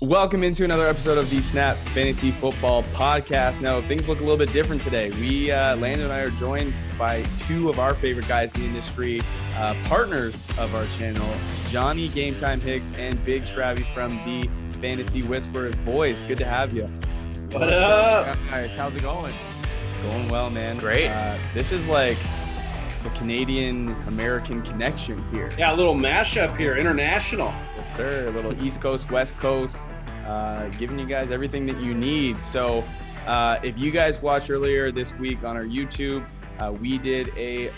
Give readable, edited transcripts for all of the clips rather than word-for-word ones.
Welcome into another episode of the Snap Fantasy Football Podcast. Now, things look a little bit different today. Landon and I are joined by two of our favorite guys in the industry, partners of our channel, Johnny Gametime Hicks and Big Travy from the Fantasy Whisperers. Boys, good to have you. What up? Guys, how's it going? Going well, man. Great. This is like the Canadian-American connection here. Yeah, a little mashup here, international. Yes, sir. A little East Coast, West Coast, giving you guys everything that you need. So if you guys watched earlier this week on our YouTube, we did a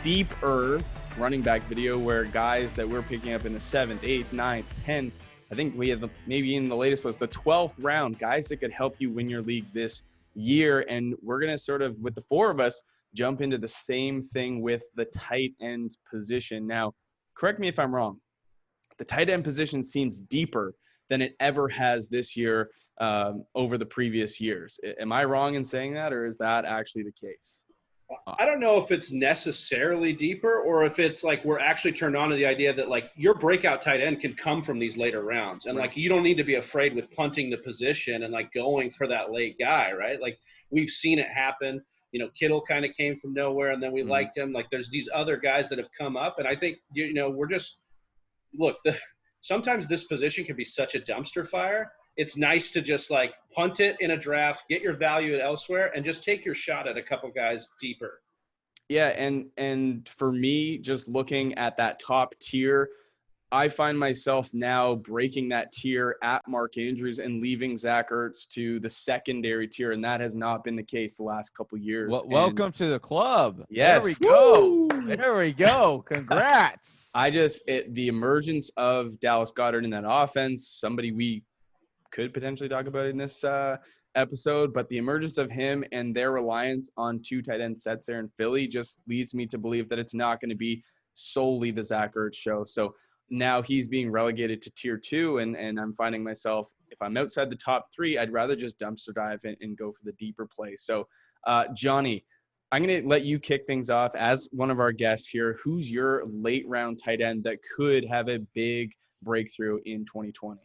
deeper running back video where guys that we're picking up in the 7th, 8th, 9th, 10th, I think we have maybe in the latest was the 12th round, guys that could help you win your league this year. And we're going to sort of, with the four of us, jump into the same thing with the tight end position. Now, correct me if I'm wrong. The tight end position seems deeper than it ever has this year over the previous years. Am I wrong in saying that, or is that actually the case? I don't know if it's necessarily deeper or if it's like we're actually turned on to the idea that like your breakout tight end can come from these later rounds. And like you don't need to be afraid with punting the position and like going for that late guy, right? Like we've seen it happen. You know, Kittle kind of came from nowhere and then we liked him. Like there's these other guys that have come up. And I think, you know, we're just – look, sometimes this position can be such a dumpster fire. It's nice to just like punt it in a draft, get your value elsewhere, and just take your shot at a couple guys deeper. Yeah, and for me, just looking at that top tier, I find myself now breaking that tier at Mark Andrews and leaving Zach Ertz to the secondary tier, and that has not been the case the last couple years. Well, welcome to the club. Yes. There we go. Woo! There we go. Congrats. The emergence of Dallas Goedert in that offense, somebody we could potentially talk about in this episode, but the emergence of him and their reliance on two tight end sets there in Philly just leads me to believe that it's not going to be solely the Zach Ertz show. So now he's being relegated to tier 2, and I'm finding myself, if I'm outside the top 3, I'd rather just dumpster dive and go for the deeper play. So, Johnny, I'm going to let you kick things off as one of our guests here. Who's your late round tight end that could have a big breakthrough in 2020?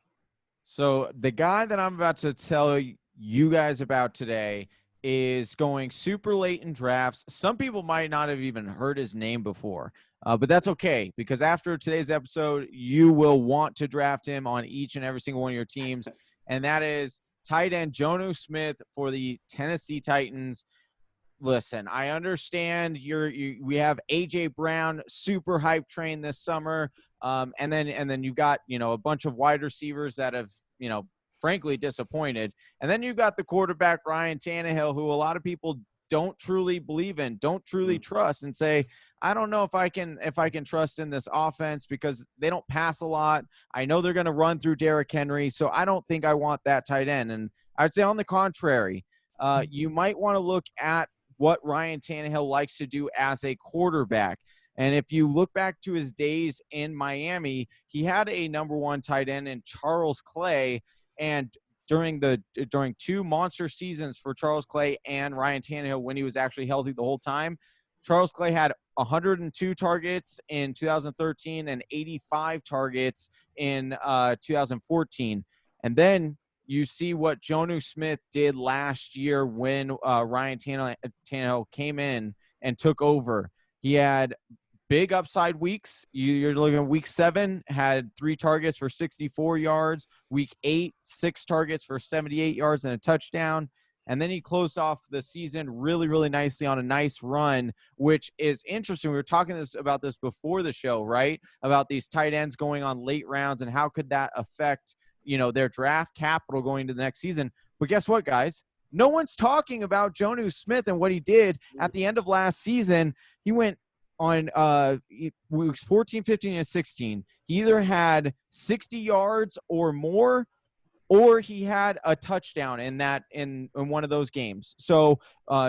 So the guy that I'm about to tell you guys about today is going super late in drafts. Some people might not have even heard his name before, but that's okay because after today's episode, you will want to draft him on each and every single one of your teams, and that is tight end Jonnu Smith for the Tennessee Titans. Listen, I understand we have A.J. Brown, super hype train this summer, and then you've got, you know, a bunch of wide receivers that have, you know, frankly disappointed. And then you've got the quarterback, Ryan Tannehill, who a lot of people don't truly believe in, don't truly trust, and say, I don't know if I can trust in this offense because they don't pass a lot. I know they're going to run through Derrick Henry, so I don't think I want that tight end. And I'd say on the contrary, you might want to look at what Ryan Tannehill likes to do as a quarterback. And if you look back to his days in Miami, he had a number 1 tight end in Charles Clay. And during 2 monster seasons for Charles Clay and Ryan Tannehill, when he was actually healthy the whole time, Charles Clay had 102 targets in 2013 and 85 targets in 2014. And then you see what Jonnu Smith did last year when Ryan Tannehill came in and took over. He had big upside weeks. You're looking at week 7, had 3 targets for 64 yards. Week 8, 6 targets for 78 yards and a touchdown. And then he closed off the season really, really nicely on a nice run, which is interesting. We were talking about this before the show, right? About these tight ends going on late rounds and how could that affect, you know, their draft capital going into the next season. But guess what, guys? No one's talking about Jonnu Smith and what he did at the end of last season. He went on weeks 14, 15, and 16. He either had 60 yards or more, or he had a touchdown in one of those games. So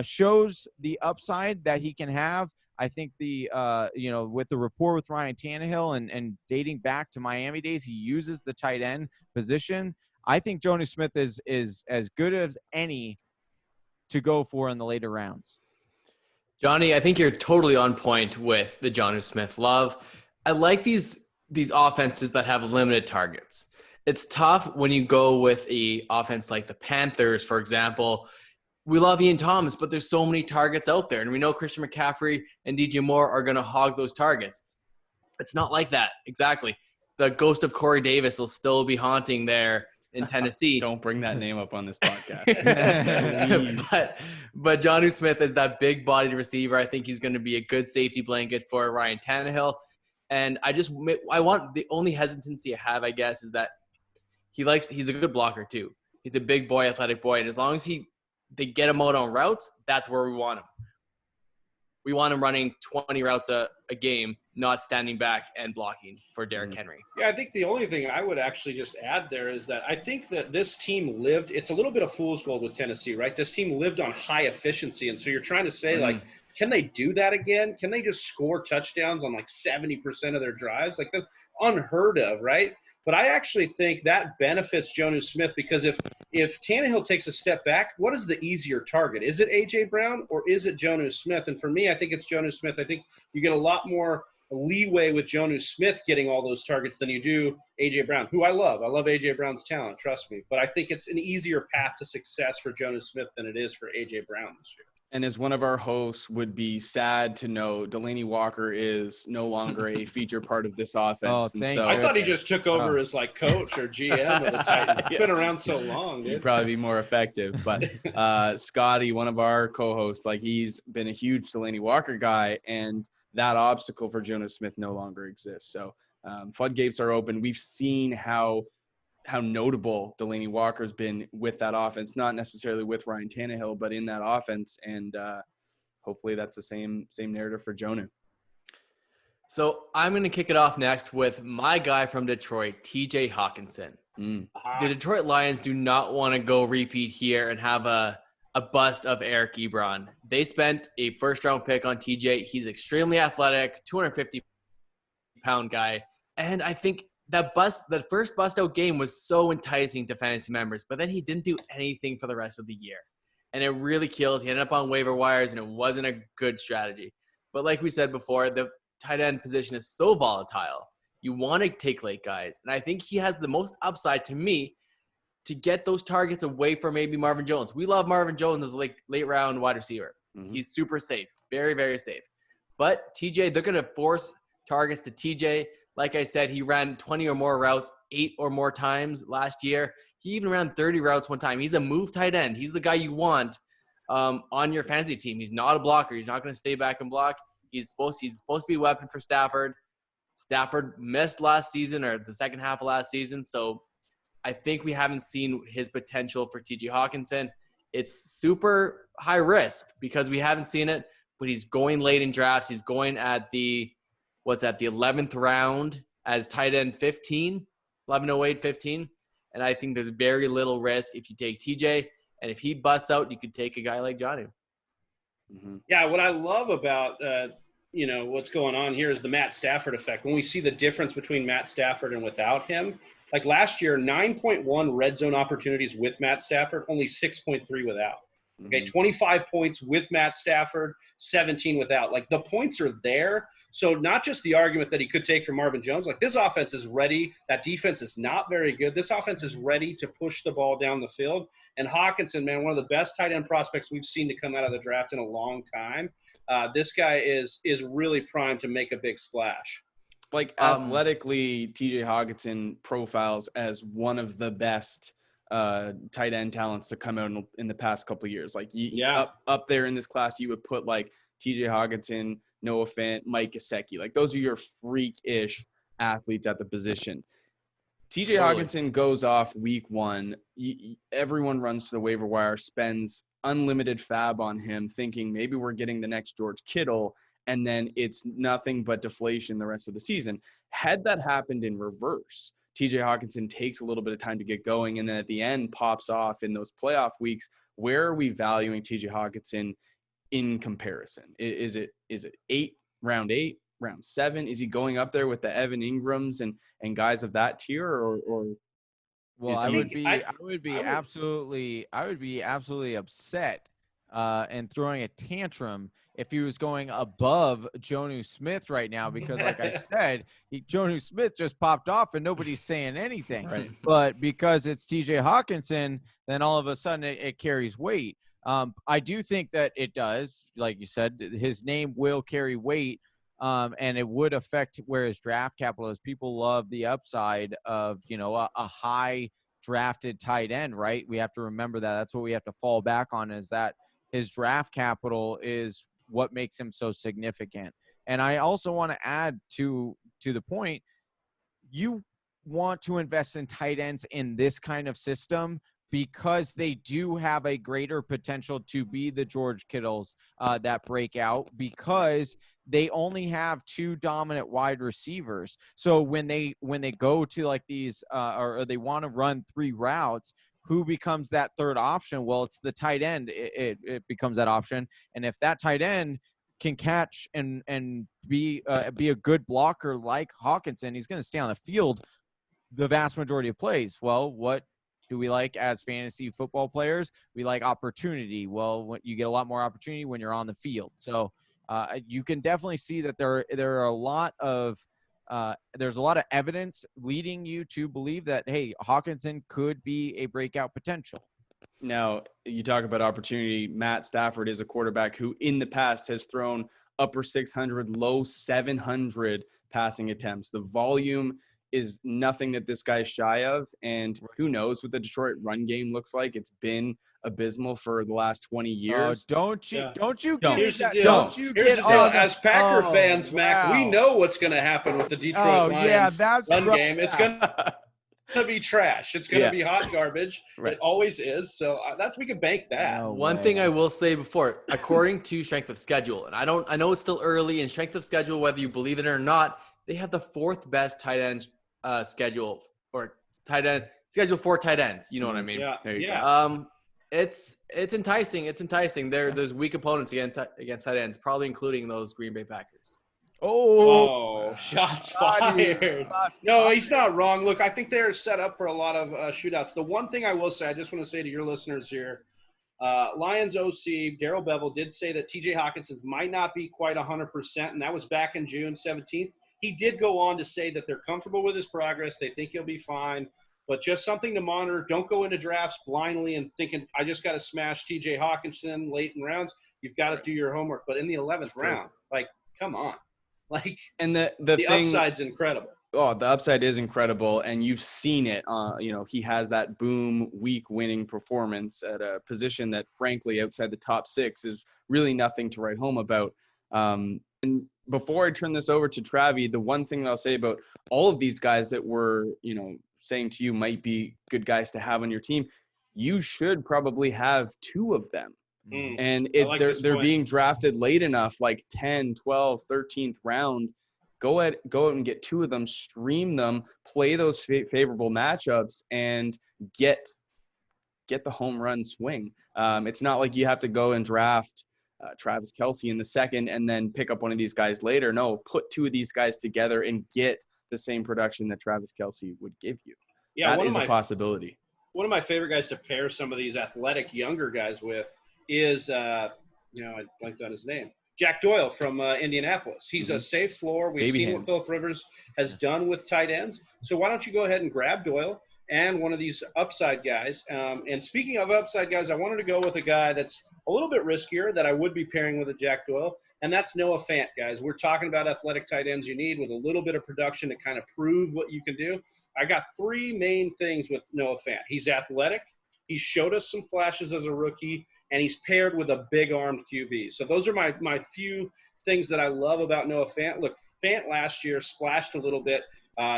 shows the upside that he can have. I think with the rapport with Ryan Tannehill and dating back to Miami days, he uses the tight end position. I think Jonnu Smith is as good as any to go for in the later rounds. Johnny, I think you're totally on point with the Jonnu Smith love. I like these offenses that have limited targets. It's tough when you go with a offense like the Panthers, for example. We love Ian Thomas, but there's so many targets out there. And we know Christian McCaffrey and DJ Moore are going to hog those targets. It's not like that. Exactly. The ghost of Corey Davis will still be haunting there in Tennessee. Don't bring that name up on this podcast. but Jonnu Smith is that big-bodied receiver. I think he's going to be a good safety blanket for Ryan Tannehill. And I want the only hesitancy I have, I guess, is that he's a good blocker too. He's a big boy, athletic boy. And as long as they get him out on routes, that's where we want him. We want him running 20 routes a game, not standing back and blocking for Derrick Henry. Yeah, I think the only thing I would actually just add there is that I think that this team it's a little bit of fool's gold with Tennessee, right? This team lived on high efficiency. And so you're trying to say, like, can they do that again? Can they just score touchdowns on like 70% of their drives? Like, that's unheard of, right? But I actually think that benefits Jonnu Smith, because if Tannehill takes a step back, what is the easier target? Is it A.J. Brown or is it Jonnu Smith? And for me, I think it's Jonnu Smith. I think you get a lot more leeway with Jonnu Smith getting all those targets than you do A.J. Brown, who I love. I love A.J. Brown's talent, trust me. But I think it's an easier path to success for Jonnu Smith than it is for A.J. Brown this year. And as one of our hosts would be sad to know, Delaney Walker is no longer a feature part of this offense. I thought he just took over as like coach or GM of the Titans. He's been around so long, dude. He'd probably be more effective. But Scotty, one of our co-hosts, like, he's been a huge Delaney Walker guy, and that obstacle for Jonnu Smith no longer exists. So floodgates are open. We've seen how notable Delaney Walker's been with that offense, not necessarily with Ryan Tannehill, but in that offense. And hopefully that's the same narrative for Jonnu. So I'm going to kick it off next with my guy from Detroit, TJ Hockenson. The Detroit Lions do not want to go repeat here and have a bust of Eric Ebron. They spent a first-round pick on TJ. He's extremely athletic, 250-pound guy. And I think that first bust-out game was so enticing to fantasy members, but then he didn't do anything for the rest of the year. And it really killed. He ended up on waiver wires, and it wasn't a good strategy. But like we said before, the tight end position is so volatile. You want to take late guys. And I think he has the most upside to me to get those targets away from maybe Marvin Jones. We love Marvin Jones as a late round wide receiver. He's super safe, very, very safe. But TJ, they're going to force targets to TJ. Like I said, he ran 20 or more routes 8 or more times last year. He even ran 30 routes one time. He's a move tight end. He's the guy you want on your fantasy team. He's not a blocker. He's not going to stay back and block. He's supposed to be a weapon for Stafford. Stafford missed last season, or the second half of last season. So I think we haven't seen his potential for TJ Hockenson. It's super high risk because we haven't seen it, but he's going late in drafts. He's going at the 11th round as tight end 15, 1108, 15. And I think there's very little risk if you take TJ. And if he busts out, you could take a guy like Johnny. Yeah, what I love about what's going on here is the Matt Stafford effect. When we see the difference between Matt Stafford and without him, like last year, 9.1 red zone opportunities with Matt Stafford, only 6.3 without. Okay, 25 points with Matt Stafford, 17 without. Like, the points are there. So not just the argument that he could take from Marvin Jones. Like, this offense is ready. That defense is not very good. This offense is ready to push the ball down the field. And Hockenson, man, one of the best tight end prospects we've seen to come out of the draft in a long time. This guy is really primed to make a big splash. Like, athletically, TJ Hockenson profiles as one of the best tight end talents to come out in the past couple of years. Like, up there in this class, you would put like TJ Hockenson, Noah Fant, Mike Gesicki. Like, those are your freak-ish athletes at the position. TJ Hockenson goes off week 1. Everyone runs to the waiver wire, spends unlimited fab on him, thinking maybe we're getting the next George Kittle, and then it's nothing but deflation the rest of the season. Had that happened in reverse, TJ Hockenson takes a little bit of time to get going, and then at the end pops off in those playoff weeks. Where are we valuing TJ Hockenson in comparison? Is it round 8, round 7? Is he going up there with the Evan Ingrams and guys of that tier, or? Well, I would be absolutely upset and throwing a tantrum if he was going above Jonnu Smith right now, because like I said, Jonnu Smith just popped off and nobody's saying anything. Right. But because it's TJ Hockenson, then all of a sudden it carries weight. I do think that it does. Like you said, his name will carry weight, and it would affect where his draft capital is. People love the upside of, a high drafted tight end, right? We have to remember that. That's what we have to fall back on, is that his draft capital is what makes him so significant. And I also want to add to the point, you want to invest in tight ends in this kind of system because they do have a greater potential to be the George Kittles that break out, because they only have 2 dominant wide receivers. So when they go to like these or they want to run 3 routes, who becomes that third option? Well, it's the tight end. It becomes that option. And if that tight end can catch and be a good blocker like Hockenson, he's going to stay on the field the vast majority of plays. Well, what do we like as fantasy football players? We like opportunity. Well, you get a lot more opportunity when you're on the field. So you can definitely see that there are a lot of there's a lot of evidence leading you to believe that, hey, Hockenson could be a breakout potential. Now, you talk about opportunity. Matt Stafford is a quarterback who in the past has thrown upper 600, low 700 passing attempts. The volume is nothing that this guy's shy of. And who knows what the Detroit run game looks like. It's been abysmal for the last 20 years. Don't you get Here's the that? deal. Don't you Here's get the deal. on As Packer oh, fans, Mac, we wow. know what's going to happen with the Detroit Lions run right. game. It's going to be trash. It's going to be hot garbage. Right. It always is. So we can bank that. No One way. thing I will say before, according to strength of schedule, and I know it's still early in strength of schedule, whether you believe it or not, they have the 4th best tight end schedule, or tight end schedule for tight ends. You know what I mean? Yeah. There you go. It's enticing. It's enticing. There's weak opponents against tight ends, probably including those Green Bay Packers. Oh, shots fired. No, he's not wrong. Look, I think they're set up for a lot of shootouts. The one thing I will say, I just want to say to your listeners here, Lions OC, Darrell Bevel, did say that TJ Hockenson might not be quite 100%, and that was back in June 17th. He did go on to say that they're comfortable with his progress. They think he'll be fine, but just something to monitor. Don't go into drafts blindly and thinking, I just got to smash TJ Hockenson late in rounds. You've got to do your homework. But in the 11th round, come on. And the thing, upside's incredible. Oh, the upside is incredible, and you've seen it. He has that boom week winning performance at a position that, frankly, outside the top 6 is really nothing to write home about. And before I turn this over to Travie, the one thing that I'll say about all of these guys that we're, saying to you might be good guys to have on your team, you should probably have 2 of them. And they're being drafted late enough, like 10, 12, 13th round. Go out and get 2 of them, stream them, play those favorable matchups, and get the home run swing. It's not like you have to go and draft Travis Kelce in the 2nd and then pick up one of these guys later. No, put 2 of these guys together and get the same production that Travis Kelce would give you. Yeah, that is a possibility. One of my favorite guys to pair some of these athletic younger guys with is, I blanked on his name, Jack Doyle from Indianapolis. He's a safe floor. We've seen what Phillip Rivers has done with tight ends. So why don't you go ahead and grab Doyle and one of these upside guys. And speaking of upside guys, I wanted to go with a guy that's a little bit riskier that I would be pairing with a Jack Doyle, and that's Noah Fant, guys. We're talking about athletic tight ends you need with a little bit of production to kind of prove what you can do. I got 3 main things with Noah Fant. He's athletic. He showed us some flashes as a rookie, and he's paired with a big-armed QB. So those are my few things that I love about Noah Fant. Look, Fant last year splashed a little bit.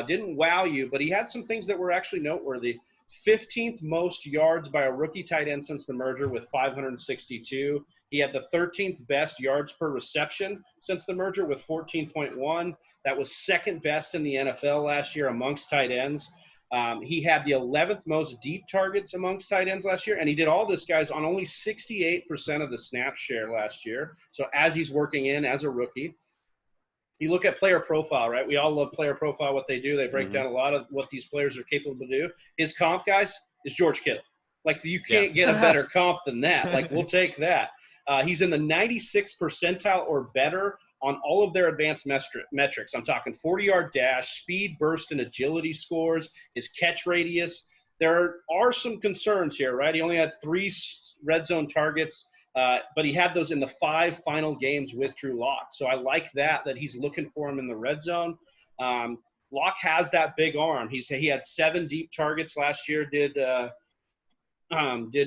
Didn't wow you, but he had some things that were actually noteworthy. 15th most yards by a rookie tight end since the merger with 562. He had the 13th best yards per reception since the merger with 14.1. That was 2nd best in the NFL last year amongst tight ends. He had the 11th most deep targets amongst tight ends last year, and he did all this, guys, on only 68% of the snap share last year. So as he's working in as a rookie, you look at player profile, right? We all love player profile, what they do. They break down a lot of what these players are capable to do. His comp, guys, is George Kittle. Like, you can't get a better comp than that. Like, we'll take that. He's in the 96th percentile or better on all of their advanced metrics. I'm talking 40-yard dash, speed, burst, and agility scores, his catch radius. There are some concerns here, right? He only had 3 red zone targets, but he had those in the 5 final games with Drew Lock. So I like that he's looking for him in the red zone. Lock has that big arm. He had 7 deep targets last year, did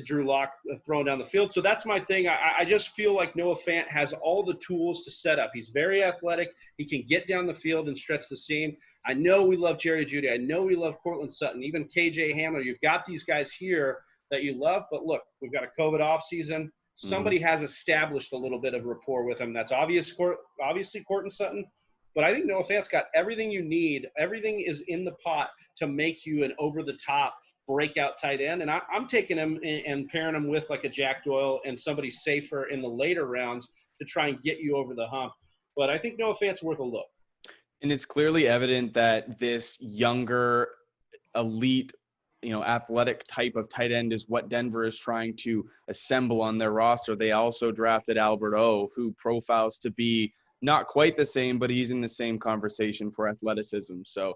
Drew Lock throwing down the field. So that's my thing. I just feel like Noah Fant has all the tools to set up. He's very athletic. He can get down the field and stretch the seam. I know we love Jerry Jeudy. I know we love Cortland Sutton, even KJ Hamler. You've got these guys here that you love. But look, we've got a COVID offseason. Somebody has established a little bit of rapport with him. That's obviously Cortland Sutton. But I think Noah Fant's got everything you need. Everything is in the pot to make you an over-the-top breakout tight end. And I'm taking him and pairing him with like a Jack Doyle and somebody safer in the later rounds to try and get you over the hump. But I think Noah Fant's worth a look. And it's clearly evident that this younger, elite, athletic type of tight end is what Denver is trying to assemble on their roster. They also drafted Albert O, who profiles to be not quite the same, but he's in the same conversation for athleticism. So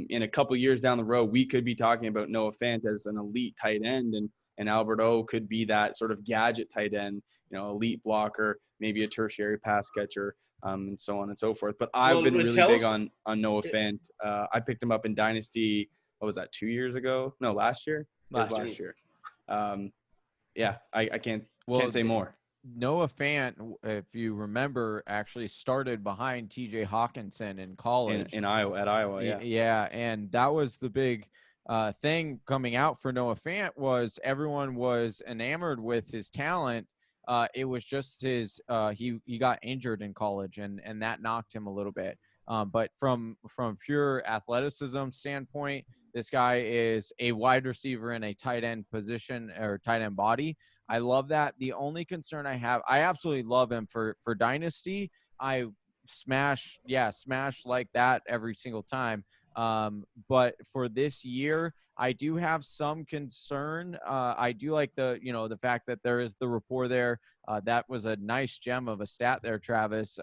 in a couple years down the road, we could be talking about Noah Fant as an elite tight end, and Albert O could be that sort of gadget tight end, elite blocker, maybe a tertiary pass catcher, and so on and so forth. But I've been really big on Noah Fant. I picked him up in Dynasty. What was that, 2 years ago? No, last year? Last year. Yeah, I can't say more. Noah Fant, if you remember, actually started behind TJ Hockenson in college. In Iowa, at Iowa, yeah. Yeah, and that was the big thing coming out for Noah Fant was everyone was enamored with his talent. It was just his he got injured in college, and that knocked him a little bit. But from a pure athleticism standpoint, this guy is a wide receiver in a tight end position or tight end body. I love that. The only concern I have, I absolutely love him for Dynasty. I smash like that every single time. But for this year, I do have some concern. I do like the fact that there is the rapport there. That was a nice gem of a stat there, Travis,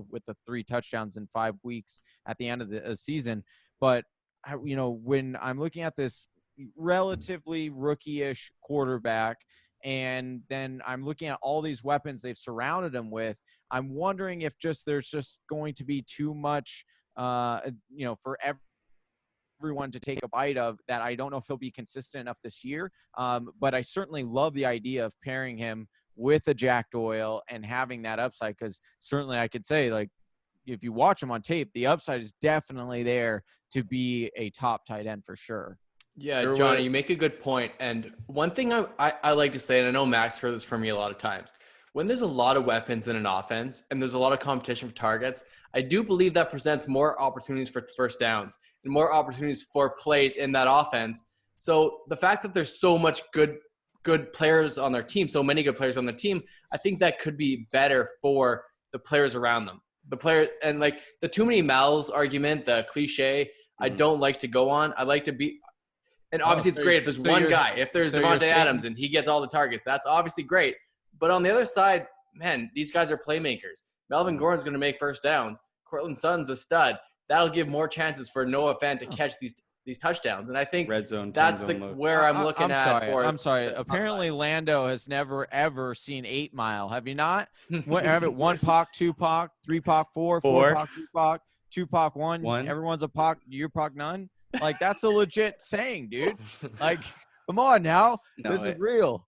with the 3 touchdowns in 5 weeks at the end of the season. But when I'm looking at this relatively rookie-ish quarterback, and then I'm looking at all these weapons they've surrounded him with, I'm wondering if there's just going to be too much, for everyone to take a bite of that. I don't know if he'll be consistent enough this year, but I certainly love the idea of pairing him with a Jack Doyle and having that upside, because certainly I could say, like, if you watch him on tape, the upside is definitely there to be a top tight end for sure. Yeah, Johnny, you make a good point. And one thing I like to say, and I know Max heard this from me a lot of times, when there's a lot of weapons in an offense and there's a lot of competition for targets, I do believe that presents more opportunities for first downs and more opportunities for plays in that offense. So the fact that there's so much good players on their team, so many good players on their team, I think that could be better for the players around them. The player, and like the too many mouths argument, the cliche, I don't like to go on. I like to be, and obviously it's great if there's one guy. If there's Devontae Adams and he gets all the targets, that's obviously great. But on the other side, man, these guys are playmakers. Melvin Gordon's going to make first downs. Cortland Sutton's a stud. That'll give more chances for Noah Fant to catch these touchdowns. And I think red zone, that's where I'm looking at. I'm sorry. Apparently, Lando has never, ever seen 8 Mile. Have you not? Have it 1 Pac, 2 Pac, 3 Pac, 4 Pac, 3 Pac, 2 Pac, 1. Everyone's a Pac, you're Pac none. Like, that's a legit saying, dude. Like, come on now. This is real.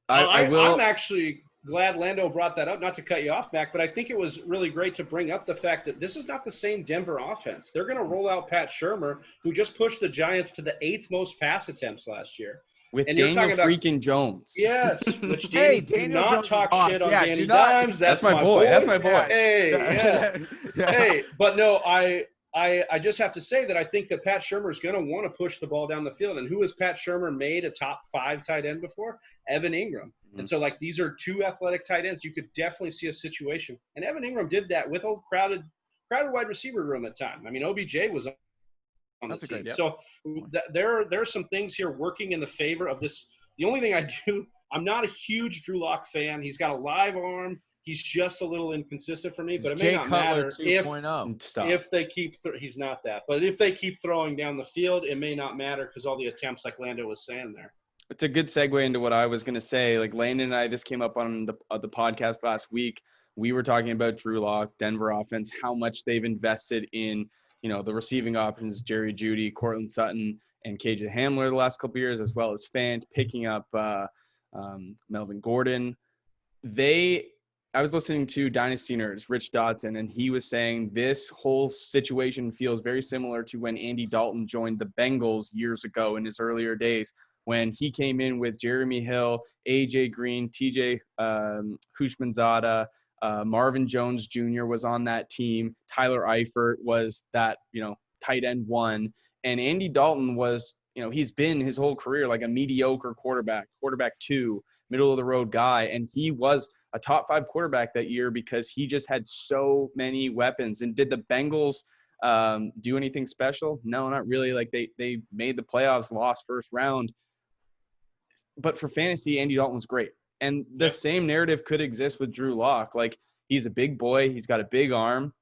I'm actually glad Lando brought that up, not to cut you off, Mac, but I think it was really great to bring up the fact that this is not the same Denver offense. They're going to roll out Pat Shurmur, who just pushed the Giants to the 8th most pass attempts last year. With Daniel freaking Jones. Yes. Which Daniel do not Jones talk shit on Danny Dimes. That's my boy. That's my boy. Yeah. Hey, yeah. Hey, but no, I just have to say that I think that Pat Shurmur is going to want to push the ball down the field. And who has Pat Shurmur made a top 5 tight end before? Evan Ingram. Mm-hmm. And so, like, these are 2 athletic tight ends. You could definitely see a situation. And Evan Ingram did that with a crowded wide receiver room at times. I mean, OBJ was on the team. So there are some things here working in the favor of this. The only thing I do I'm not a huge Drew Lock fan. He's got a live arm. He's just a little inconsistent for me, but it may Jay not Cutler matter 2.0. if they keep he's not that. But if they keep throwing down the field, it may not matter because all the attempts, like Lando was saying there. It's a good segue into what I was going to say. Like Landon and I, this came up on the podcast last week. We were talking about Drew Lock, Denver offense, how much they've invested in, the receiving options, Jerry Jeudy, Cortland Sutton, and KJ Hamler the last couple of years, as well as Fant, picking up Melvin Gordon. I was listening to Dynasty Nerds, Rich Dotson, and he was saying this whole situation feels very similar to when Andy Dalton joined the Bengals years ago in his earlier days, when he came in with Jeremy Hill, AJ Green, TJ Houshmandzadeh, Marvin Jones Jr. was on that team. Tyler Eifert was that, tight end one. And Andy Dalton was, he's been his whole career like a mediocre quarterback two, middle of the road guy. And he was a top 5 quarterback that year because he just had so many weapons. And did the Bengals do anything special? No, not really. Like they made the playoffs, lost first round. But for fantasy, Andy Dalton was great. And the same narrative could exist with Drew Lock. Like, he's a big boy. He's got a big arm.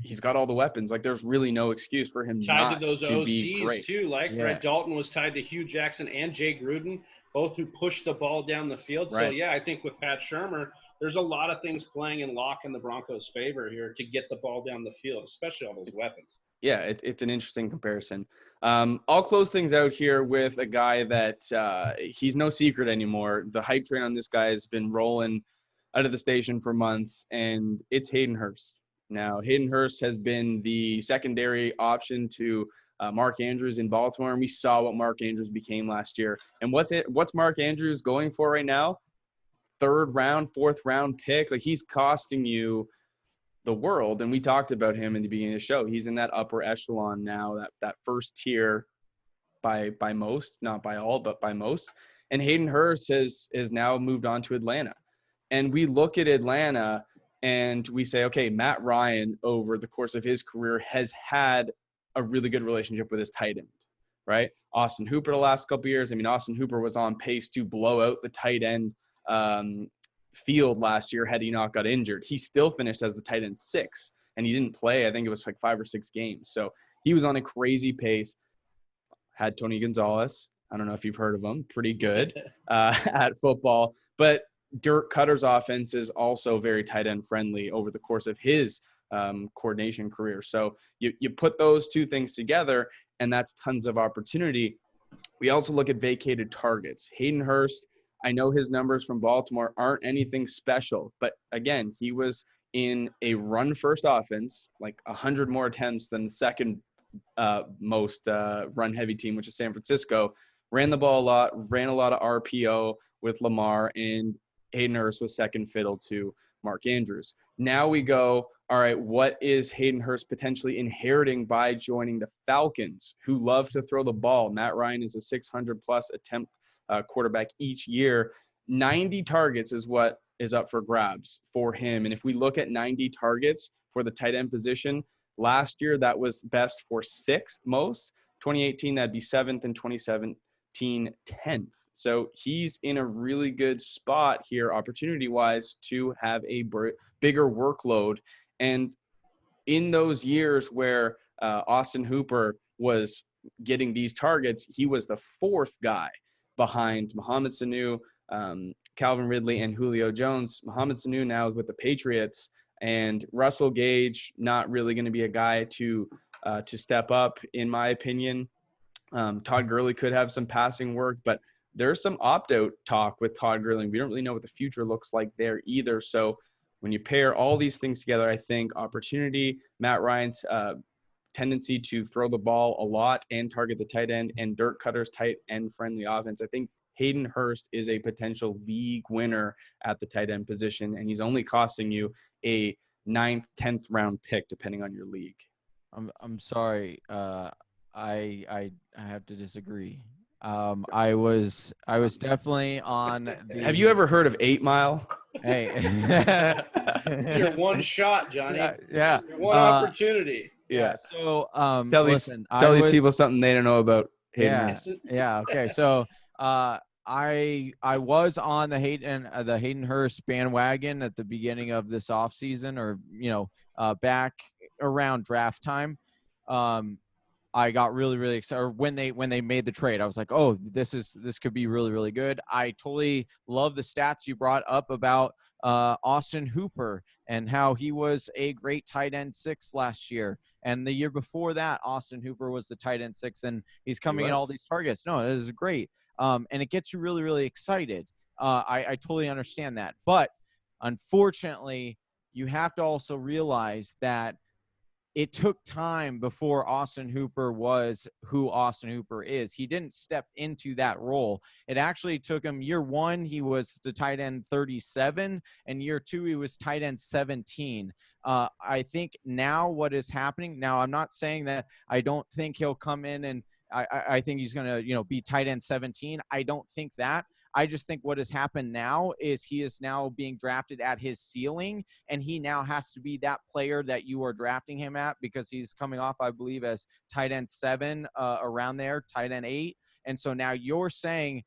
He's got all the weapons. Like, there's really no excuse for him not to be great. Too. Like, Red Dalton was tied to Hugh Jackson and Jay Gruden, both who pushed the ball down the field. Right. So, yeah, I think with Pat Shurmur, there's a lot of things playing in Lock and the Broncos' favor here to get the ball down the field, especially all those weapons. Yeah, it's an interesting comparison. I'll close things out here with a guy that he's no secret anymore. The hype train on this guy has been rolling out of the station for months, and it's Hayden Hurst. Now, Hayden Hurst has been the secondary option to Mark Andrews in Baltimore, and we saw what Mark Andrews became last year. And what's Mark Andrews going for right now? 3rd round, 4th round pick. Like, he's costing you the world. And we talked about him in the beginning of the show. He's in that upper echelon now, that first tier by most, not by all, but by most. And Hayden Hurst has now moved on to Atlanta. And we look at Atlanta and we say, okay, Matt Ryan over the course of his career has had a really good relationship with his tight end, right? Austin Hooper the last couple of years. I mean, Austin Hooper was on pace to blow out the tight end field last year had he not got injured. He still finished as the tight end 6, and he didn't play. I think it was like 5 or 6 games. So he was on a crazy pace. Had Tony Gonzalez. I don't know if you've heard of him. Pretty good at football. But Dirk Cutter's offense is also very tight end friendly over the course of his coordination career. So you put those two things together, and that's tons of opportunity. We also look at vacated targets. Hayden Hurst, I know his numbers from Baltimore aren't anything special, but again, he was in a run-first offense, like 100 more attempts than the second most run-heavy team, which is San Francisco. Ran the ball a lot, ran a lot of RPO with Lamar, and Hayden Hurst was second fiddle to Mark Andrews. Now we go, all right, what is Hayden Hurst potentially inheriting by joining the Falcons, who love to throw the ball? Matt Ryan is a 600-plus attempt quarterback each year. 90 targets is what is up for grabs for him. And if we look at 90 targets for the tight end position, last year that was best for 6th most. 2018, that'd be 7th, and 2017, 10th. So he's in a really good spot here, opportunity-wise, to have a bigger workload. And in those years where Austin Hooper was getting these targets, he was the 4th guy behind Mohamed Sanu, Calvin Ridley, and Julio Jones. Mohamed Sanu now is with the Patriots, and Russell Gage, not really going to be a guy to step up, in my opinion. Todd Gurley could have some passing work, but there's some opt-out talk with Todd Gurley. We don't really know what the future looks like there either. So when you pair all these things together, I think opportunity, Matt Ryan's tendency to throw the ball a lot and target the tight end, and Dirk Cutter's tight end friendly offense, I think Hayden Hurst is a potential league winner at the tight end position, and he's only costing you a 9th, 10th round pick depending on your league. I'm sorry. I have to disagree. I was definitely on the... Have you ever heard of 8 Mile? Hey. Your one shot, Johnny. Yeah. Your one opportunity. Yeah. So tell these people something they don't know about Hayden Hurst. Yeah. Okay. So I was on the Hayden Hurst bandwagon at the beginning of this offseason, or back around draft time. I got really, really excited. Or when they made the trade, I was like, oh, this could be really, really good. I totally love the stats you brought up about Austin Hooper and how he was a great tight end 6 last year. And the year before that, Austin Hooper was the tight end 6, and he's coming in all these targets. No, it is great. And it gets you really, really excited. I totally understand that. But unfortunately, you have to also realize that it took time before Austin Hooper was who Austin Hooper is. He didn't step into that role. It actually took him year 1, he was the tight end 37, and year 2, he was tight end 17. I think now what is happening now, I'm not saying that I don't think he'll come in and I think he's going to, be tight end 17. I don't think that. I just think what has happened now is he is now being drafted at his ceiling, and he now has to be that player that you are drafting him at, because he's coming off, I believe, as tight end 7, around there, tight end 8. And so now you're saying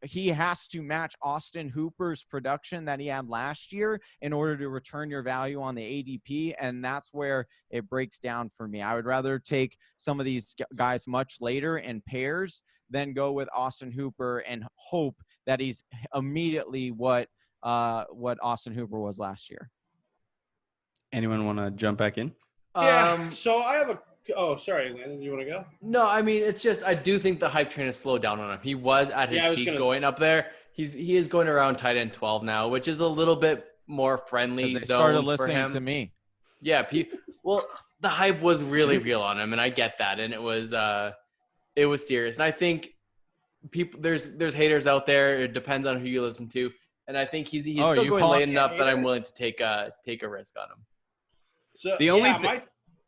he has to match Austin Hooper's production that he had last year in order to return your value on the ADP. And that's where it breaks down for me. I would rather take some of these guys much later in pairs than go with Austin Hooper and hope that he's immediately what Austin Hooper was last year. Anyone want to jump back in? Yeah. So I have oh, sorry, Landon. You want to go? No, I mean, it's just I do think the hype train has slowed down on him. He was at his peak going up there. He is going around tight end 12 now, which is a little bit more friendly zone started listening for him. To me. Yeah. Well, the hype was really real on him, and I get that, and it was serious. And I think there's haters out there. It depends on who you listen to, and I think he's still going late enough that I'm willing to take a risk on him. So the only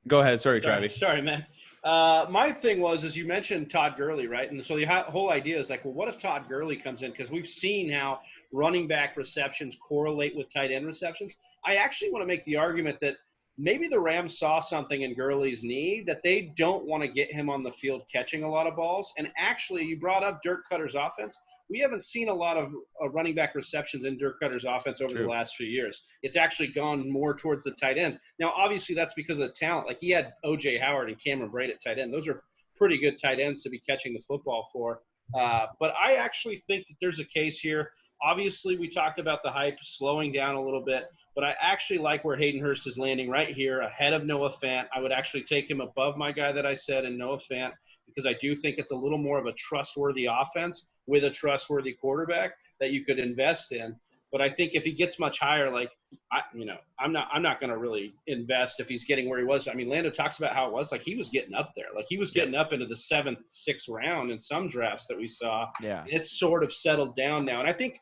Go ahead. Sorry, Travis. Sorry, man. My thing was, as you mentioned, Todd Gurley, right? And so the whole idea is like, well, what if Todd Gurley comes in? Because we've seen how running back receptions correlate with tight end receptions. I actually want to make the argument that maybe the Rams saw something in Gurley's knee that they don't want to get him on the field catching a lot of balls. And actually, you brought up Dirk Cutter's offense. We haven't seen a lot of running back receptions in Dirk Cutter's offense over the last few years. It's actually gone more towards the tight end. Now, obviously, that's because of the talent. Like, he had O.J. Howard and Cameron Braid at tight end. Those are pretty good tight ends to be catching the football for. But I actually think that there's a case here. Obviously, we talked about the hype slowing down a little bit, but I actually like where Hayden Hurst is landing right here ahead of Noah Fant. I would actually take him above my guy that I said in Noah Fant, because I do think it's a little more of a trustworthy offense with a trustworthy quarterback that you could invest in. But I think if he gets much higher, like, I'm not going to really invest if he's getting where he was. I mean, Lando talks about how it was. Like, he was getting up there. Like, he was getting up into the 7th, 6th round in some drafts that we saw. Yeah. And it's sort of settled down now. And I think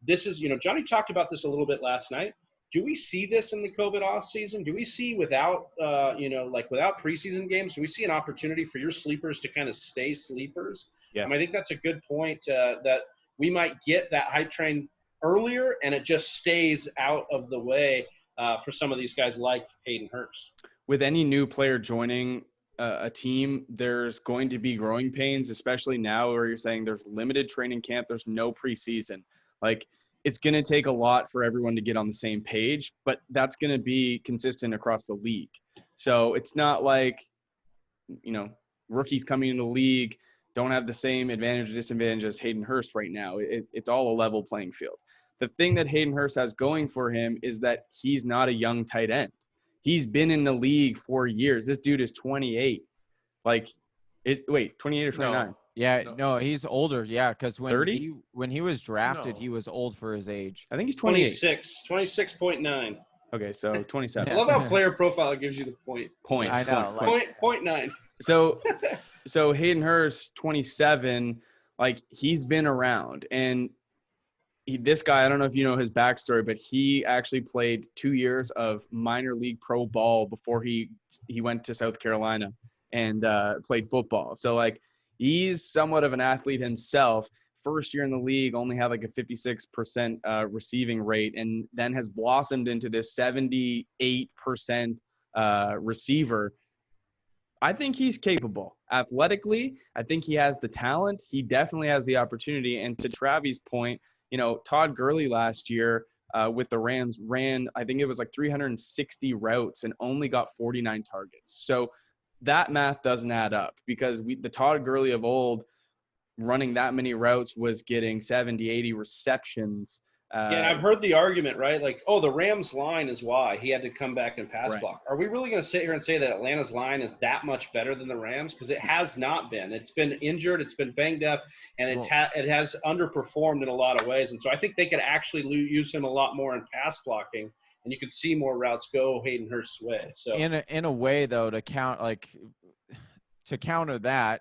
this is, Johnny talked about this a little bit last night. Do we see this in the COVID off season? Do we see without preseason games, do we see an opportunity for your sleepers to kind of stay sleepers? Yes. I think that's a good point that we might get that hype train earlier and it just stays out of the way for some of these guys like Hayden Hurst. With any new player joining a team, there's going to be growing pains, especially now where you're saying there's limited training camp, there's no preseason. Like, it's going to take a lot for everyone to get on the same page, but that's going to be consistent across the league. So it's not like, rookies coming into the league don't have the same advantage or disadvantage as Hayden Hurst right now. It's all a level playing field. The thing that Hayden Hurst has going for him is that he's not a young tight end. He's been in the league for years. This dude is 28. 28 or 29? No. Yeah, no, he's older. Yeah, because when he was drafted, No. he was old for his age. I think he's 28. 26.9. Okay, so 27. I love how player profile gives you the point. I know. Point 9. So Hayden Hurst, 27, he's been around. And this guy, I don't know if you know his backstory, but he actually played 2 years of minor league pro ball before he went to South Carolina and played football. So, he's somewhat of an athlete himself. First year in the league, only had a 56% receiving rate, and then has blossomed into this 78% receiver. I think he's capable. Athletically, I think he has the talent. He definitely has the opportunity. And to Travy's point, Todd Gurley last year with the Rams ran, I think it was like 360 routes and only got 49 targets. So that math doesn't add up because the Todd Gurley of old running that many routes was getting 70, 80 receptions. Yeah, I've heard the argument, right? Like, oh, the Rams line is why he had to come back and pass Right. block. Are we really going to sit here and say that Atlanta's line is that much better than the Rams? Because it has not been. It's been injured, it's been banged up, and it has underperformed in a lot of ways. And so I think they could actually use him a lot more in pass blocking, and you could see more routes go Hayden Hurst's way. So in a way, though, to counter that,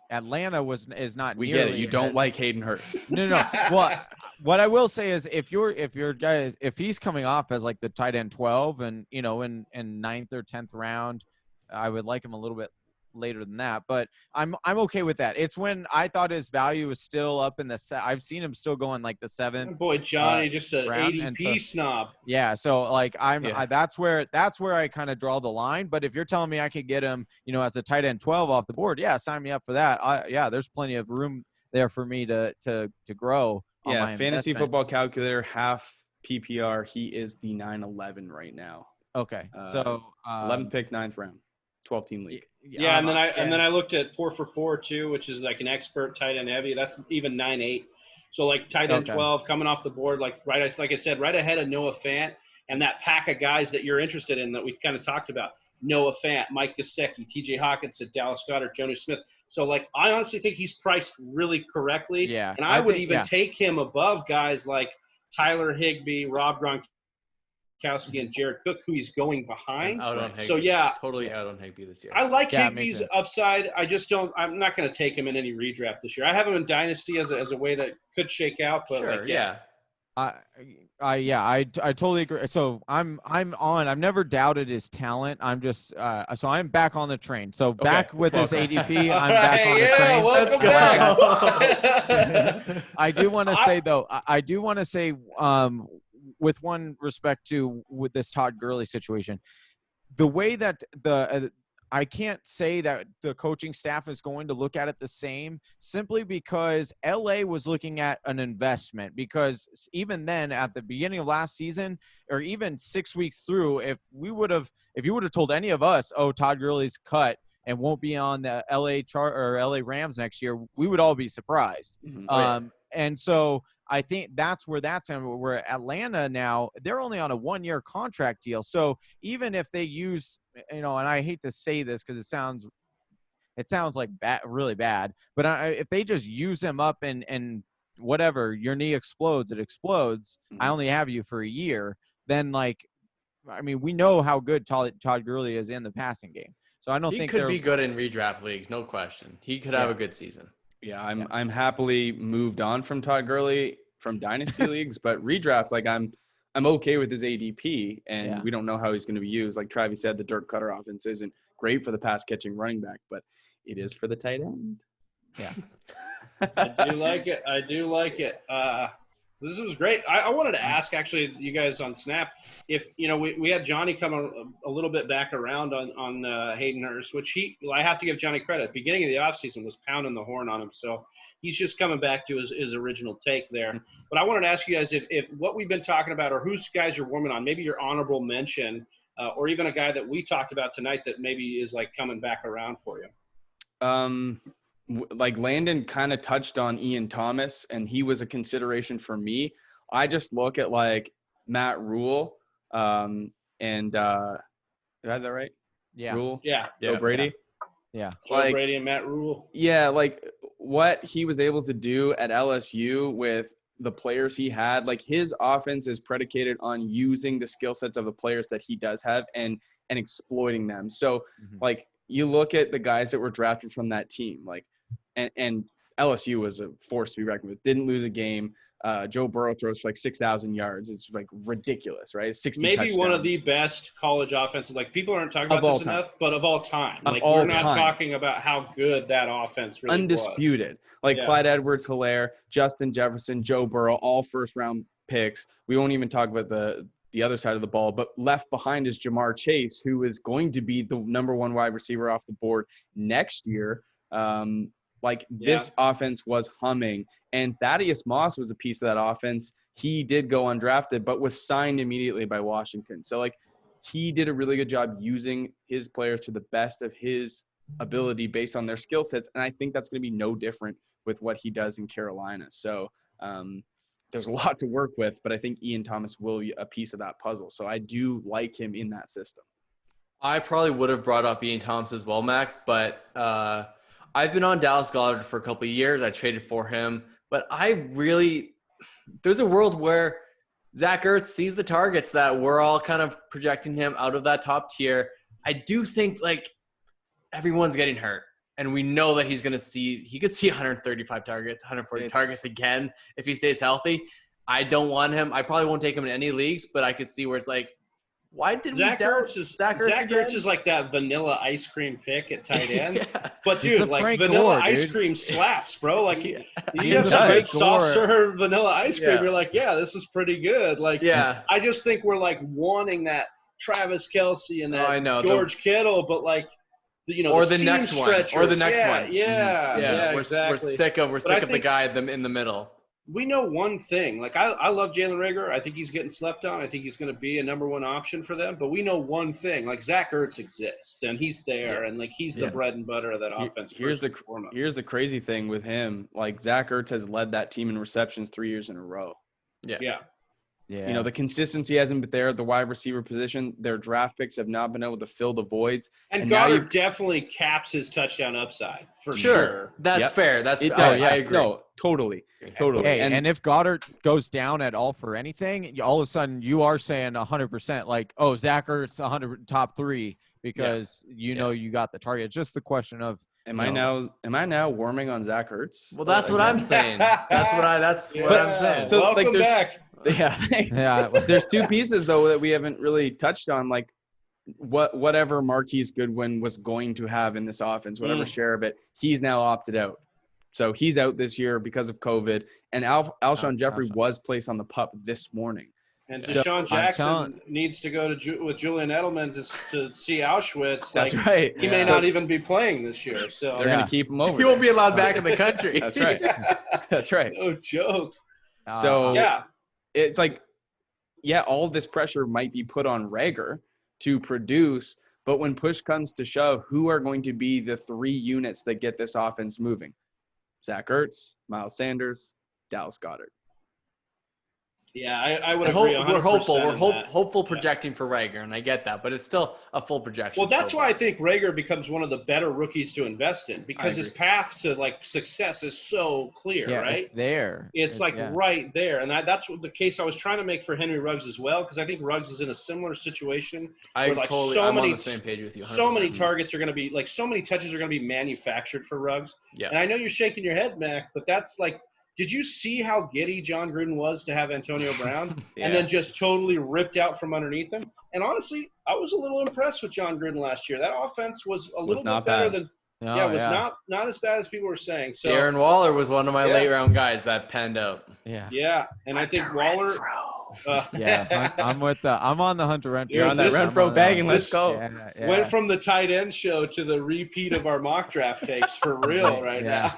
Atlanta is not. We get it. You don't like Hayden Hurst. No. Well, what I will say is if he's coming off as like the tight end 12 and in 9th or 10th round, I would like him a little bit later than that, but I'm okay with that. It's when I thought his value was still up in the I've seen him still going like the 7th. Boy, Johnny, just an round, ADP snob. Yeah, so like that's where I kind of draw the line. But if you're telling me I could get him, as a tight end 12 off the board, yeah, sign me up for that. There's plenty of room there for me to grow. Yeah, fantasy football calculator, half PPR. He is the 9-11 right now. Okay, so 11th pick, 9th round. 12-team league. Yeah, and then I looked at 4-for-4 too, which is like an expert tight end heavy. That's even 9-8. So like tight end 12 coming off the board, like I said, right ahead of Noah Fant and that pack of guys that you're interested in that we've kind of talked about. Noah Fant, Mike Gesicki, TJ Hockenson, Dallas Goedert, Jonnu Smith. So like I honestly think he's priced really correctly. Yeah, and I would even take him above guys like Tyler Higbee, Rob Gronkowski, and Jared Cook, who he's going behind. Out on Higbee. So yeah, totally out on Higbee this year. I like Higbee's upside. I just don't. I'm not going to take him in any redraft this year. I have him in Dynasty as a way that could shake out. But sure, I totally agree. So I'm on. I've never doubted his talent. I'm just so I'm back on the train. So back with his ADP. I'm back on the train. I do want to say though. I do want to say with one respect to with this Todd Gurley situation, the way that I can't say that the coaching staff is going to look at it the same simply because LA was looking at an investment, because even then at the beginning of last season or even 6 weeks through, if you would have told any of us, oh, Todd Gurley's cut and won't be on the LA LA Rams next year, we would all be surprised. Mm-hmm. And so I think that's where where Atlanta now, they're only on a 1-year contract deal. So even if they use, and I hate to say this because it sounds like really bad, but if they just use him up and whatever, your knee explodes, it explodes. Mm-hmm. I only have you for a year. Then we know how good Todd Gurley is in the passing game. So I don't think he could be good in redraft leagues, no question. He could have a good season. Yeah, I'm happily moved on from Todd Gurley from dynasty leagues, but redraft, I'm okay with his ADP, and we don't know how he's going to be used. Like Travis said, the Dirk Cutter offense isn't great for the pass catching running back, but it is for the tight end. Yeah, I do like it. This was great. I wanted to ask, actually, you guys on Snap, if, we had Johnny come a little bit back around on Hayden Hurst, which I have to give Johnny credit. Beginning of the offseason was pounding the horn on him. So he's just coming back to his original take there. But I wanted to ask you guys if what we've been talking about, or whose guys you're warming on, maybe your honorable mention, or even a guy that we talked about tonight that maybe is coming back around for you. Landon kind of touched on Ian Thomas, and he was a consideration for me. I just look at Matt Rule, and did I have that right? Yeah. Rule? Yeah. Joe Brady? Yeah. Joe Brady and Matt Rule. Yeah, what he was able to do at LSU with the players he had, his offense is predicated on using the skill sets of the players that he does have and exploiting them. So, you look at the guys that were drafted from that team, and LSU was a force to be reckoned with. Didn't lose a game. Joe Burrow throws for 6,000 yards. It's ridiculous, right? 60 maybe touchdowns. One of the best college offenses. People aren't talking about this enough, but of all time. We're not talking about how good that offense really Undisputed. was. Clyde Edwards-Helaire, Justin Jefferson, Joe Burrow, all first-round picks. We won't even talk about the the other side of the ball. But left behind is Jamar Chase, who is going to be the number one wide receiver off the board next year. This offense was humming. And Thaddeus Moss was a piece of that offense. He did go undrafted, but was signed immediately by Washington. So, he did a really good job using his players to the best of his ability based on their skill sets. And I think that's going to be no different with what he does in Carolina. So there's a lot to work with, but I think Ian Thomas will be a piece of that puzzle. So I do like him in that system. I probably would have brought up Ian Thomas as well, Mac, but I've been on Dallas Goedert for a couple of years. I traded for him, but there's a world where Zach Ertz sees the targets that we're all kind of projecting him out of that top tier. I do think everyone's getting hurt, and we know that he could see 135 targets, 140 targets again if he stays healthy. I don't want him. I probably won't take him in any leagues, but I could see where it's why did Zach we doubt Zach Ertz is like that vanilla ice cream pick at tight end. Yeah. But dude, vanilla ice cream slaps, bro. You have some soft serve vanilla ice cream. You're this is pretty good. I just think we're wanting that Travis Kelce and that George Kittle, but the next one. Yeah, We're exactly. sick of the guy in the middle. We know one thing. I love Jalen Reagor. I think he's getting slept on. I think he's going to be a number one option for them. But we know one thing. Zach Ertz exists, and he's there, and he's the bread and butter of that offense. Here's the crazy thing with him. Zach Ertz has led that team in receptions 3 years in a row. Yeah. The consistency hasn't been there at the wide receiver position. Their draft picks have not been able to fill the voids. And Goddard definitely caps his touchdown upside for sure. That's fair. I agree. No, totally. Hey, and if Goddard goes down at all for anything, all of a sudden you are saying 100% Zach Ertz 100 top 3 because you got the target. It's just the question of Am I now warming on Zach Ertz? Well, that's what I'm saying. That's what I'm saying. So welcome back. Yeah. There's two pieces though that we haven't really touched on, whatever Marquise Goodwin was going to have in this offense, whatever share of it, he's now opted out. So he's out this year because of COVID. And Alshon Jeffrey was placed on the PUP this morning. And Deshaun Jackson needs to go with Julian Edelman to see Auschwitz. That's right. He may not even be playing this year. So they're going to keep him over. He won't be allowed back in the country. That's right. That's right. No joke. So it's all of this pressure might be put on Reagor to produce, but when push comes to shove, who are going to be the 3 units that get this offense moving? Zach Ertz, Miles Sanders, Dallas Goedert. Yeah, I would agree. We're hopeful. We're hopeful projecting for Reagor, and I get that, but it's still a full projection. Well, that's why I think Reagor becomes one of the better rookies to invest in because his path to success is so clear, right? It's there. It's right there, and that's what the case I was trying to make for Henry Ruggs as well because I think Ruggs is in a similar situation. I'm on the same page with you. 100%. So many targets are going to be so many touches are going to be manufactured for Ruggs. Yeah, and I know you're shaking your head, Mac, but that's did you see how giddy John Gruden was to have Antonio Brown and then just totally ripped out from underneath him? And honestly, I was a little impressed with John Gruden last year. That offense was a little bit better than not as bad as people were saying. So Darren Waller was one of my late round guys that panned out. Yeah, and I think Waller. I'm on the Hunter Renfrow. You're on that Renfrow bag, and let's go. Went from the tight end show to the repeat of our mock draft takes for real now.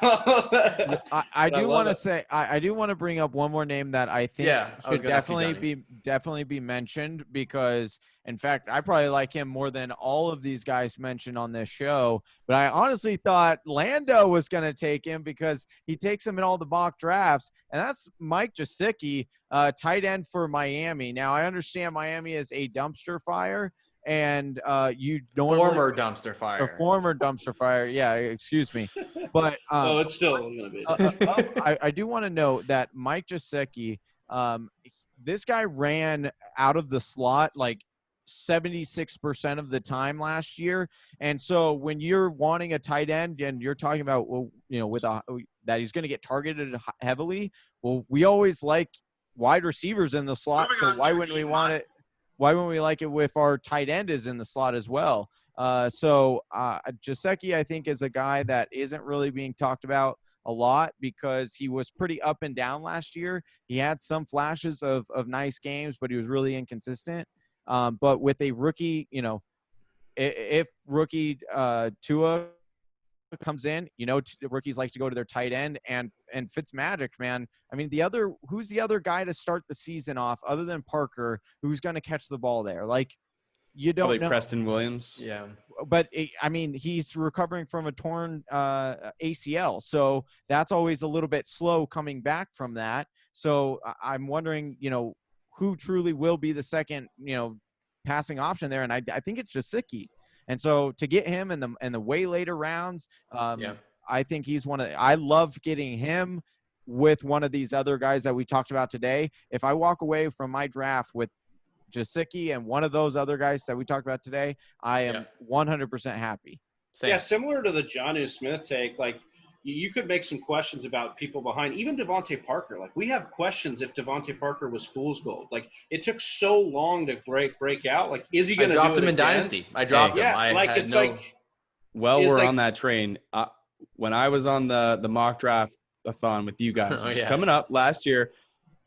I do want to bring up one more name that I think should definitely be mentioned because, in fact, I probably like him more than all of these guys mentioned on this show. But I honestly thought Lando was going to take him because he takes him in all the mock drafts, and that's Mike Gesicki, tight end for Miami. Now, I understand Miami is a dumpster fire, and you don't former dumpster fire. A former dumpster fire. Yeah, excuse me. But it's still going to be. I do want to note that Mike Gesicki, this guy ran out of the slot 76% of the time last year. And so when you're wanting a tight end and you're talking about, that he's going to get targeted heavily, well, we always like wide receivers in the slot. So why wouldn't we want it? Why wouldn't we like it if our tight end is in the slot as well? So Gesicki, I think, is a guy that isn't really being talked about a lot because he was pretty up and down last year. He had some flashes of nice games, but he was really inconsistent. But with a rookie, if rookie Tua comes in, rookies like to go to their tight end, and Fitzmagic, man. I mean, who's the other guy to start the season off other than Parker who's going to catch the ball there? Like, you don't Probably know. Preston Williams. Yeah. But he's recovering from a torn ACL, so that's always a little bit slow coming back from that. So I'm wondering, who truly will be the second, passing option there, and I think it's Jasicki. And so to get him in the way later rounds, I think he's I love getting him with one of these other guys that we talked about today. If I walk away from my draft with Jasicki and one of those other guys that we talked about today, I am 100% happy. Same. Yeah, similar to the Jonnu Smith take, like you could make some questions about people behind, even Devontae Parker. Like, we have questions if Devontae Parker was fool's gold. Like, it took so long to break out. Like, is he going to do it I dropped him in again? Dynasty. I dropped him. Yeah, We're on that train. When I was on the mock draft-a-thon with you guys, which is coming up last year,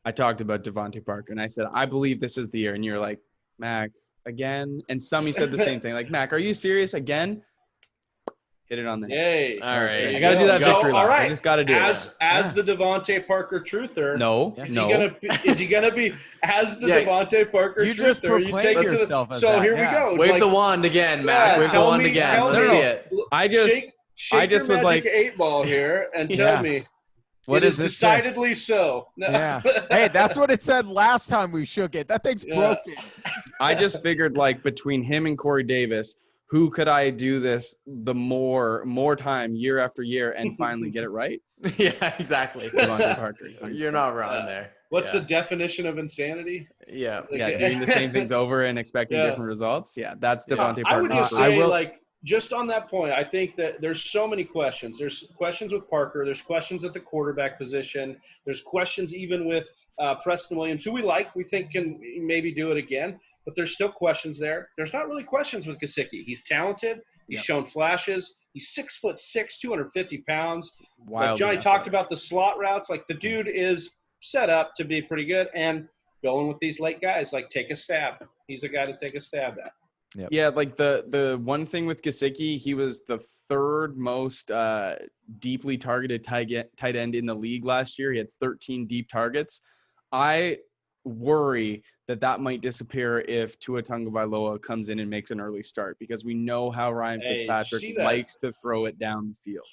I talked about Devontae Parker, and I said, I believe this is the year. And you're like, Mac, again? And Summy said the same thing. Like, Mac, are you serious again? Hit it on the head. Yay. All right. I got to do that victory lap. All right. I just got to do it. As the Devontae Parker truther. No. Is he gonna be as the Devontae Parker you truther? Just proclaim yourself as so that. here we go. Wave the wand again, Mac. Wave the wand again. Let's see it. I just your was like 8-ball here and tell me. What is decidedly so? No. Yeah. Hey, that's what it said last time we shook it. That thing's broken. I just figured, like, between him and Corey Davis, who could I do this the more time year after year and finally get it right? Yeah, exactly. Devontae Parker. You're not wrong there. What's the definition of insanity? Yeah. Yeah, doing the same things over and expecting different results. Yeah, that's Devontae Parker. I would just say, just on that point, I think that there's so many questions. There's questions with Parker. There's questions at the quarterback position. There's questions even with Preston Williams, who we think can maybe do it again. But there's still questions there. There's not really questions with Gesicki. He's talented. He's shown flashes. He's 6'6", 250 pounds. Like Johnny talked about the slot routes. Like, the dude is set up to be pretty good. And going with these late guys, like, take a stab. He's a guy to take a stab at. Yep. Yeah, like the one thing with Gesicki, he was the third most deeply targeted tight end in the league last year. He had 13 deep targets. I worry that might disappear if Tua Tagovailoa comes in and makes an early start, because we know how Ryan Fitzpatrick likes to throw it down the field.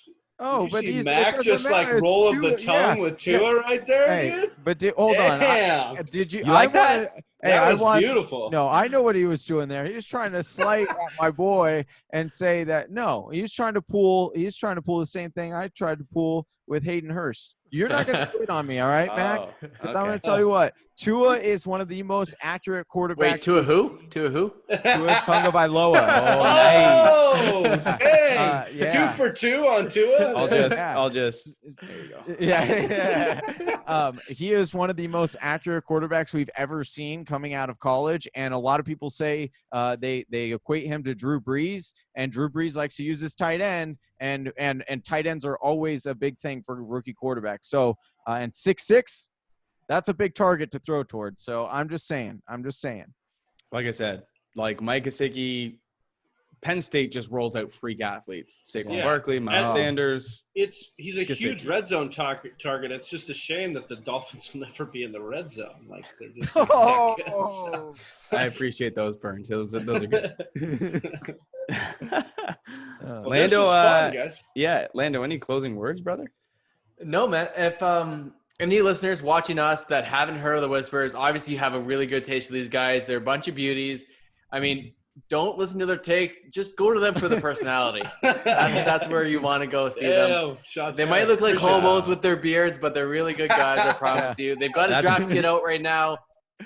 Oh, but he's Mac just like roll of the tongue with Tua right there, dude. But hold on, did you like that? That was beautiful. No, I know what he was doing there. He was trying to slight my boy and say that he's trying to pull the same thing I tried to pull with Hayden Hurst. You're not going to quit on me, all right, Mac? Because I'm going to tell you what. Tua is one of the most accurate quarterbacks. Wait, Tua who? Tua Tagovailoa. Nice. Hey, 2 for 2 on Tua. I'll just. There you go. Yeah. He is one of the most accurate quarterbacks we've ever seen coming out of college, and a lot of people say they equate him to Drew Brees, and Drew Brees likes to use his tight end, and tight ends are always a big thing for rookie quarterbacks. So and 6'6", that's a big target to throw towards. So I'm just saying. Like I said, like Mike Gesicki, Penn State just rolls out freak athletes. Saquon Barkley, Miles Sanders. He's a huge red zone target. It's just a shame that the Dolphins will never be in the red zone. Like, they're just I appreciate those burns. Those are good. Lando, fun, guys. Yeah, Lando, any closing words, brother? No, man. If any listeners watching us that haven't heard of the Whispers, obviously you have a really good taste of these guys. They're a bunch of beauties. I mean, don't listen to their takes. Just go to them for the personality. That's where you want to go see them. They might look like hobos with their beards, but they're really good guys, I promise you. They've got a draft kit out right now.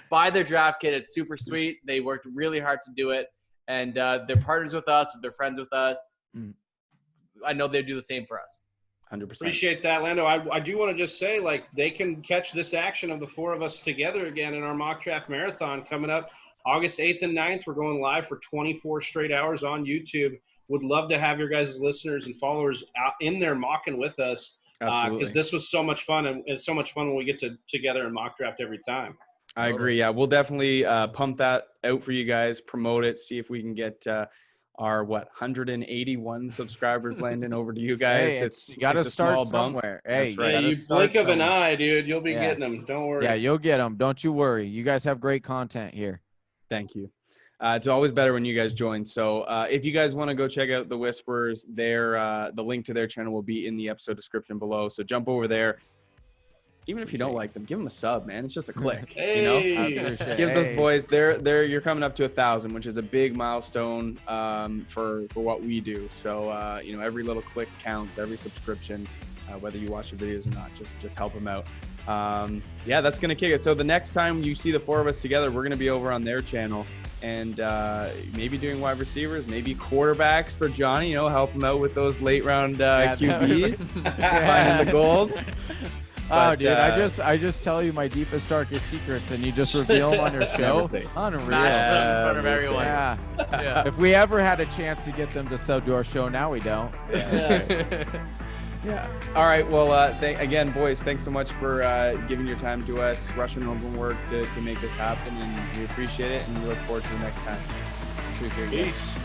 Buy their draft kit. It's super sweet. They worked really hard to do it. And they're partners with us, they're friends with us. I know they do the same for us. 100%. Appreciate that, Lando. I do want to just say, like, they can catch this action of the four of us together again in our mock draft marathon coming up August 8th and 9th. We're going live for 24 straight hours on YouTube. Would love to have your guys' listeners and followers out in there mocking with us. Absolutely. Because this was so much fun, and it's so much fun when we get together and mock draft every time. I agree. Yeah, we'll definitely pump that out for you guys, promote it, see if we can get our 181 subscribers, Landon, over to you guys. Hey, you got to start somewhere. Hey, That's right. Hey, you blink of an eye, dude. You'll be getting them. Don't worry. Yeah, you'll get them. Don't you worry. You guys have great content here. Thank you. It's always better when you guys join. So if you guys want to go check out the Whisperers, the link to their channel will be in the episode description below. So jump over there. Even if you don't like them, give them a sub, man. It's just a click. Hey. Give those boys. You're coming up to 1,000, which is a big milestone for what we do. So every little click counts, every subscription, whether you watch the videos or not. Just help them out. That's gonna kick it. So the next time you see the four of us together, we're gonna be over on their channel and maybe doing wide receivers, maybe quarterbacks for Johnny. Help him out with those late round QBs, finding the gold. Oh, dude, I just tell you my deepest, darkest secrets, and you just reveal them on your show. Unreal. Smash them in front of everyone. Yeah. If we ever had a chance to get them to sub to our show, now we don't. Yeah. All right. Well, again, boys, thanks so much for giving your time to us, rushing home from work to make this happen, and we appreciate it, and we look forward to the next time. Peace.